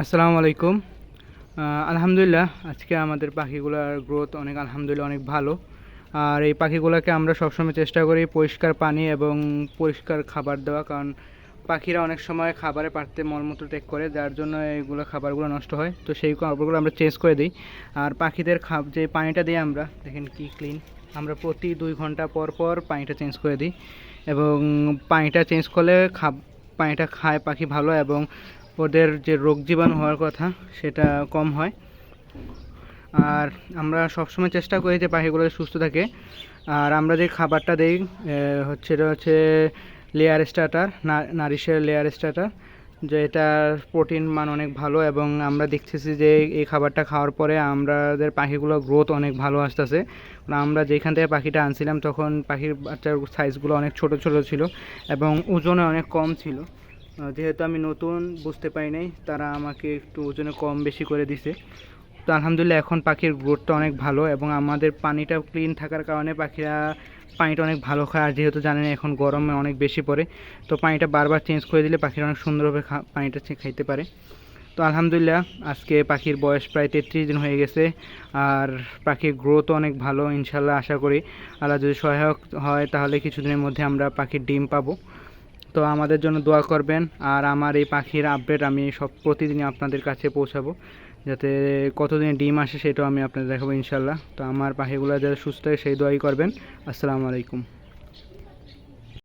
আসসালামু আলাইকুম। আলহামদুলিল্লাহ আজকে আমাদের পাখিগুলোর গ্রোথ আলহামদুলিল্লাহ অনেক ভালো। আর এই পাখিগুলোকে আমরা সবসময় চেষ্টা করি পরিষ্কার পানি এবং পরিষ্কার খাবার দেওয়া, কারণ পাখিরা অনেক সময় খাবারের পাত্রে মলমূত্র ত্যাগ করে, যার জন্য এইগুলো খাবারগুলো নষ্ট হয়। তো সেই খাবারগুলো আমরা চেঞ্জ করে দিই। আর পাখিদের যে পানিটা দিই আমরা, দেখেন কি ক্লিন, আমরা প্রতি 2 ঘন্টা পর পর পানিটা চেঞ্জ করে দিই। এবং পানিটা চেঞ্জ করলে পানিটা খায় পাখি ভালো, এবং ওদের যে রোগ জীবাণু হওয়ার কথা সেটা কম হয়। আর আমরা সবসময় চেষ্টা করি যে পাখিগুলো সুস্থ থাকে। আর আমরা যে খাবারটা দিই এটা হচ্ছে লেয়ার স্টার্টার, নারিশের লেয়ার স্টার্টার, যে এটার প্রোটিন মান অনেক ভালো। এবং আমরা দেখতেছি যে এই খাবারটা খাওয়ার পরে আমাদের পাখিগুলোর গ্রোথ অনেক ভালো আসতেছে। আমরা যেখান থেকে পাখিটা আনছিলাম তখন পাখির বাচ্চার সাইজগুলো অনেক ছোট ছোট ছিল এবং ওজনে অনেক কম ছিল। যেহেতু আমি নতুন, বুঝতে পারি নাই, তারা আমাকে একটু ওজনে কম বেশি করে দিছে। তো আলহামদুলিল্লাহ এখন পাখির গ্রোথটা অনেক ভালো, এবং আমাদের পানিটা ক্লিন থাকার কারণে পাখিরা পানিটা অনেক ভালো খায়। আর যেহেতু জানেন এখন গরমে অনেক বেশি পড়ে, তো পানিটা বারবার চেঞ্জ করে দিলে পাখিরা অনেক সুন্দরভাবে পানিটা খাইতে পারে। তো আলহামদুলিল্লাহ আজকে পাখির বয়স প্রায় 33 দিন হয়ে গেছে। আর পাখির গ্রোথও অনেক ভালো, ইনশাল্লাহ আশা করি আল্লাহ যদি সহায়ক হয় তাহলে কিছুদিনের মধ্যে আমরা পাখির ডিম পাবো। তো আমাদের জন্য দোয়া করবেন। আর আমার এই পাখির আপডেট আমি প্রতিদিনই আপনাদের কাছে পৌঁছাবো, যাতে কতদিনে ডিম আসে সেটাও আমি আপনাদের দেখাবো ইনশাল্লাহ। তো আমার পাখিগুলো যাতে সুস্থ হয় সেই দোয়াই করবেন। আসসালামু আলাইকুম।